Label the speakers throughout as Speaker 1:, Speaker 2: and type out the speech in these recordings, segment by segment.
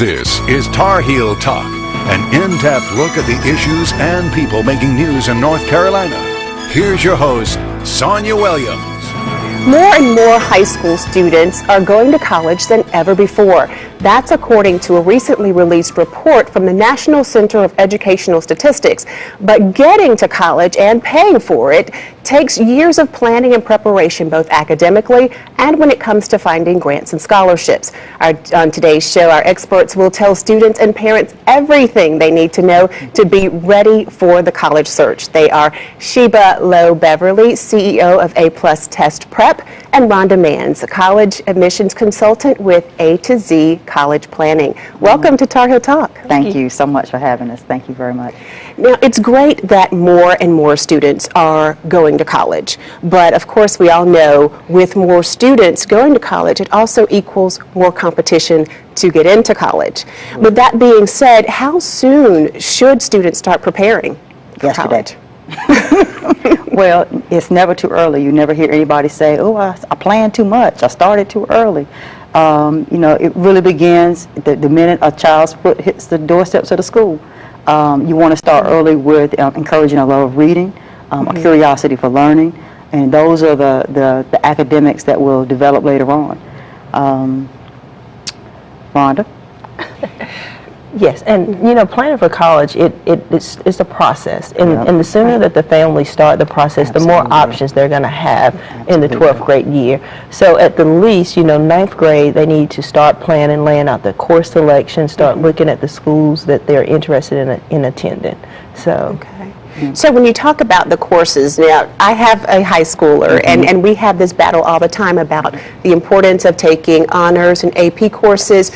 Speaker 1: This is Tarheel Talk, an in-depth look at the issues and people making news in North Carolina. Here's your host, Sonia Williams.
Speaker 2: More and more high school students are going to college than ever before. That's according to a recently released report from the National Center of Educational Statistics. But getting to college and paying for it takes years of planning and preparation, both academically and when it comes to finding grants and scholarships. On today's show, our experts will tell students and parents everything they need to know to be ready for the college search. They are Sheba Lowe Beverly, CEO of A+ Test Prep, and Rhonda Manns, a college admissions consultant with A to Z College Planning. Welcome to Tarheel Talk.
Speaker 3: Thank you so much for having us. Thank you very much.
Speaker 2: Now, it's great that more and more students are going to college, but of course we all know with more students going to college, it also equals more competition to get into college. With that being said, how soon should students start preparing for college?
Speaker 3: Well, it's never too early. You never hear anybody say, oh, I planned too much, I started too early. You know, it really begins the minute a child's foot hits the doorsteps of the school. You want to start early with encouraging a love of reading, a curiosity for learning, and those are the academics that will develop later on. Rhonda?
Speaker 4: Yes, and you know, planning for college, it's a process, and the sooner that the families start the process, the more options they're going to have in the 12th grade year. So at the least, you know, 9th grade, they need to start planning, laying out the course selection, start looking at the schools that they're interested in attending. So.
Speaker 2: Okay. So when you talk about the courses, now I have a high schooler and we have this battle all the time about the importance of taking honors and AP courses.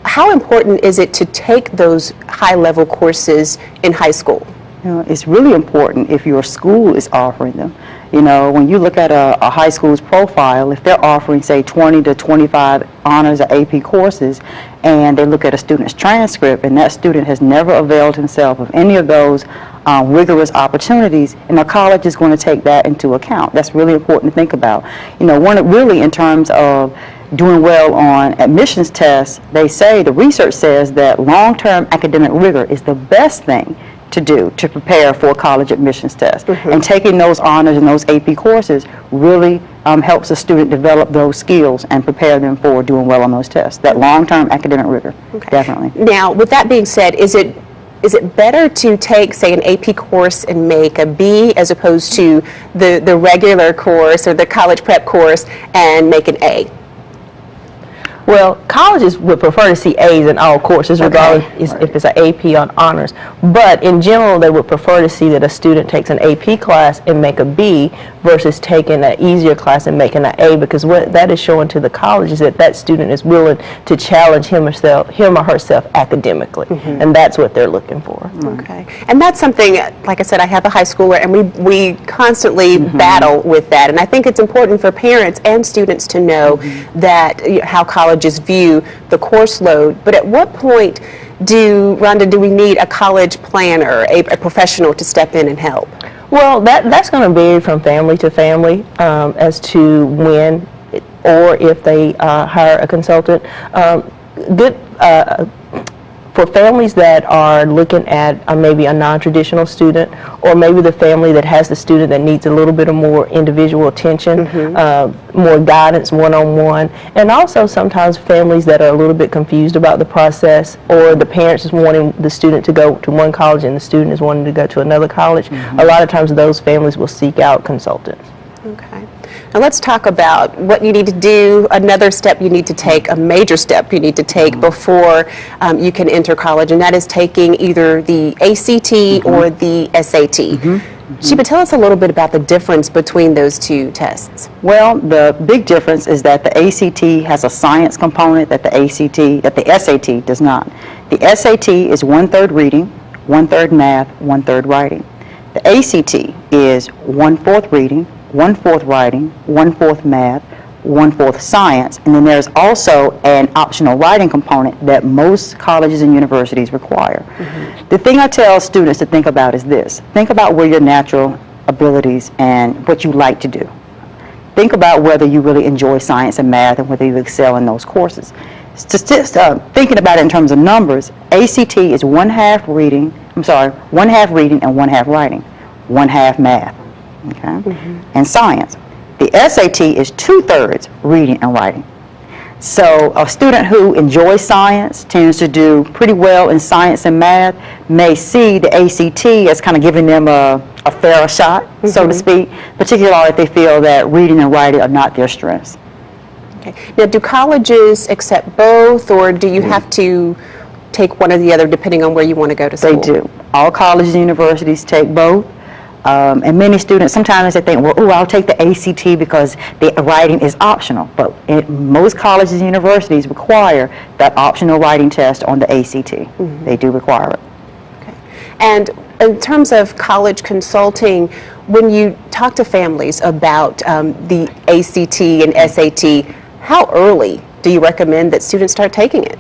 Speaker 2: How important is it to take those high-level courses in high school?
Speaker 3: You know, it's really important if your school is offering them. You know, when you look at a high school's profile, if they're offering, say, 20 to 25 honors or AP courses, and they look at a student's transcript, and that student has never availed himself of any of those rigorous opportunities, and the college is going to take that into account. That's really important to think about. You know, really in terms of doing well on admissions tests, they say, the research says that long-term academic rigor is the best thing to do to prepare for a college admissions test. And taking those honors and those AP courses really helps a student develop those skills and prepare them for doing well on those tests. That long-term academic rigor, definitely.
Speaker 2: Now, with that being said, is it better to take, say, an AP course and make a B as opposed to the regular course or the college prep course and make an A?
Speaker 4: Well, colleges would prefer to see A's in all courses, regardless if it's an AP on honors. But in general, they would prefer to see that a student takes an AP class and make a B versus taking an easier class and making an A, because what that is showing to the college is that student is willing to challenge him or herself academically, and that's what they're looking for.
Speaker 2: Okay, and that's something, like I said, I have a high schooler, and we constantly battle with that, and I think it's important for parents and students to know that how colleges view the course load. But at what point, Rhonda, do we need a college planner, a professional to step in and help?
Speaker 4: Well, that's going to vary from family to family as to when or if they hire a consultant. For families that are looking at maybe a non-traditional student, or maybe the family that has the student that needs a little bit of more individual attention, more guidance one-on-one, and also sometimes families that are a little bit confused about the process, or the parents is wanting the student to go to one college and the student is wanting to go to another college. A lot of times those families will seek out consultants.
Speaker 2: Okay. Now let's talk about what you need to do, another step you need to take, a major step you need to take before you can enter college, and that is taking either the ACT or the SAT. Sheba, tell us a little bit about the difference between those two tests.
Speaker 3: Well, the big difference is that the ACT has a science component that the SAT does not. The SAT is 1/3 reading, 1/3 math, 1/3 writing. The ACT is 1/4 reading, 1/4 writing, 1/4 math, 1/4 science, and then there's also an optional writing component that most colleges and universities require. The thing I tell students to think about is this: think about where your natural abilities and what you like to do. Think about whether you really enjoy science and math and whether you excel in those courses. thinking about it in terms of numbers, ACT is one half reading and one half writing, one half math, okay? And science. The SAT is 2/3 reading and writing. So a student who enjoys science, tends to do pretty well in science and math, may see the ACT as kind of giving them a fairer shot, so to speak, particularly if they feel that reading and writing are not their strengths.
Speaker 2: Okay. Now, do colleges accept both, or do you have to take one or the other depending on where you want to go to school?
Speaker 3: They do. All colleges and universities take both. And many students, sometimes they think, well, oh, I'll take the ACT because the writing is optional. But most colleges and universities require that optional writing test on the ACT. They do require it.
Speaker 2: Okay. And in terms of college consulting, when you talk to families about the ACT and SAT, how early do you recommend that students start taking it?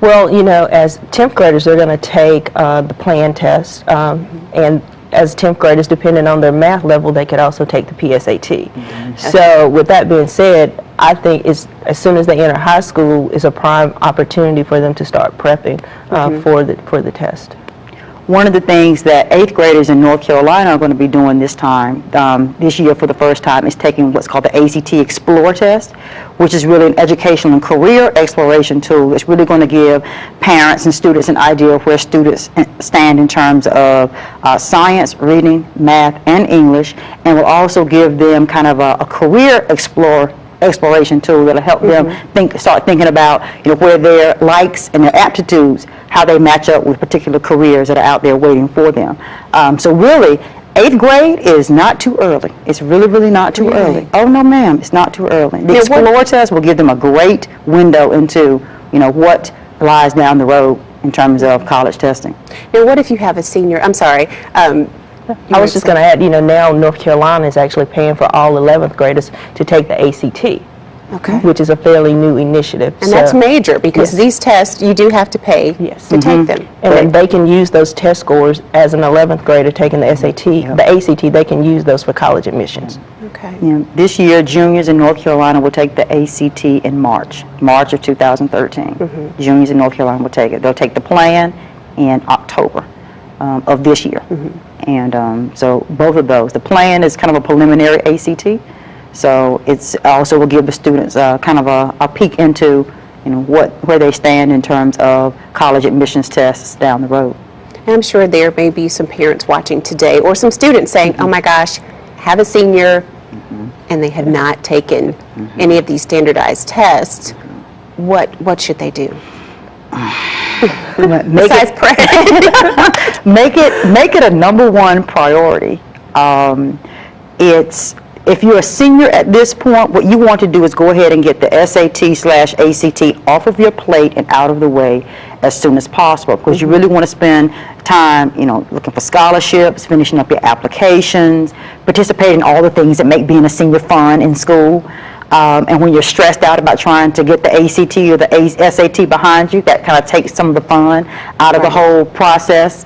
Speaker 4: Well, you know, as 10th graders, they're going to take the plan test, and as 10th graders, depending on their math level, they could also take the PSAT. So with that being said, I think as soon as they enter high school is a prime opportunity for them to start prepping for the test.
Speaker 3: One of the things that 8th graders in North Carolina are going to be doing this year for the first time, is taking what's called the ACT Explore test, which is really an educational and career exploration tool. It's really going to give parents and students an idea of where students stand in terms of science, reading, math, and English, and will also give them kind of a career exploration tool that'll help them start thinking about, you know, where their likes and their aptitudes, how they match up with particular careers that are out there waiting for them. So really, 8th grade is not too early. It's really, really not too early. Oh no, ma'am, it's not too early. The Explore test will give them a great window into, you know, what lies down the road in terms of college testing.
Speaker 2: Now, what if you have a senior? I'm sorry.
Speaker 4: I was just going to add, you know, now North Carolina is actually paying for all 11th graders to take the ACT, which is a fairly new initiative.
Speaker 2: And that's major, because these tests, you do have to pay to take them.
Speaker 4: And then they can use those test scores as an 11th grader taking the SAT, the ACT, they can use those for college admissions.
Speaker 2: Okay.
Speaker 3: You know, this year, juniors in North Carolina will take the ACT in March of 2013. Juniors in North Carolina will take it. They'll take the plan in October of this year. And so both of those. The plan is kind of a preliminary ACT, so it's also will give the students kind of a peek into, you know, where they stand in terms of college admissions tests down the road.
Speaker 2: And I'm sure there may be some parents watching today, or some students saying, oh my gosh, have a senior, and they have not taken any of these standardized tests. What should they do? Besides pray.
Speaker 3: Make it a #1 priority. If you're a senior at this point, what you want to do is go ahead and get the SAT/ACT off of your plate and out of the way as soon as possible, because you really want to spend time, you know, looking for scholarships, finishing up your applications, participating in all the things that make being a senior fun in school. And when you're stressed out about trying to get the ACT or the SAT behind you, that kind of takes some of the fun out of the whole process.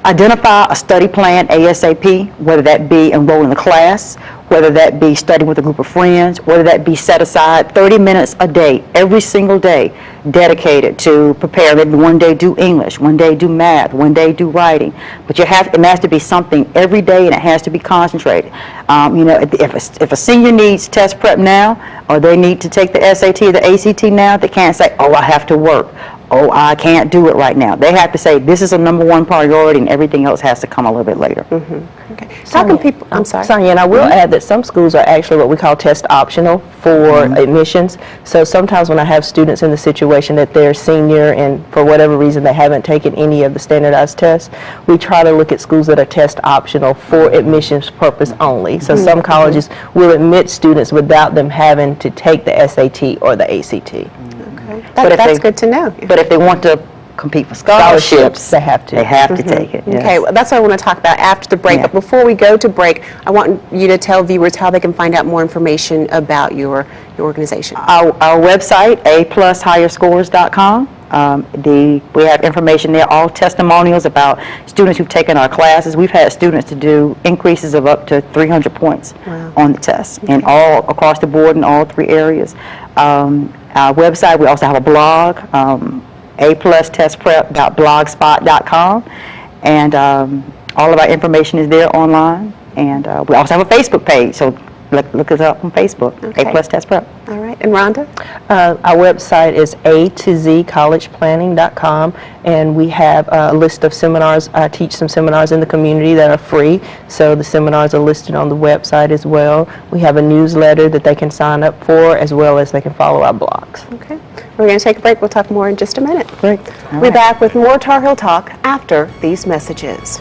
Speaker 3: Identify a study plan ASAP, whether that be enrolling a class, whether that be studying with a group of friends, whether that be set aside 30 minutes a day, every single day, dedicated to prepare. Maybe one day do English, one day do math, one day do writing. But it has to be something every day, and it has to be concentrated. You know, if a senior needs test prep now, or they need to take the SAT or the ACT now, they can't say, oh, I have to work. Oh, I can't do it right now. They have to say, this is a #1 priority, and everything else has to come a little bit later.
Speaker 2: Okay. Talking people, I'm sorry.
Speaker 4: Sonia, and I will add that some schools are actually what we call test optional for admissions. So sometimes when I have students in the situation that they're senior and for whatever reason they haven't taken any of the standardized tests, we try to look at schools that are test optional for admissions purpose only. So some colleges will admit students without them having to take the SAT or the ACT.
Speaker 2: That's good to know.
Speaker 3: But if they want to compete for scholarships,
Speaker 4: they have to.
Speaker 3: They have to take it.
Speaker 2: Okay, well, that's what I want to talk about after the break. But before we go to break, I want you to tell viewers how they can find out more information about your organization.
Speaker 3: Our website, aplushigherscores.com. We have information there, all testimonials about students who've taken our classes. We've had students to do increases of up to 300 points on the test, and all across the board in all 3 areas. Our website, we also have a blog, aplusTestPrep.blogspot.com, and all of our information is there online. And we also have a Facebook page, so look us up on Facebook, A Plus Test Prep.
Speaker 2: All right. And Rhonda?
Speaker 4: Our website is a2zcollegePlanning.com, and we have a list of seminars. I teach some seminars in the community that are free, so the seminars are listed on the website as well. We have a newsletter that they can sign up for, as well as they can follow our blogs.
Speaker 2: Okay. We're going to take a break. We'll talk more in just a minute.
Speaker 3: Great.
Speaker 2: We'll be back with more Tar Heel Talk after these messages.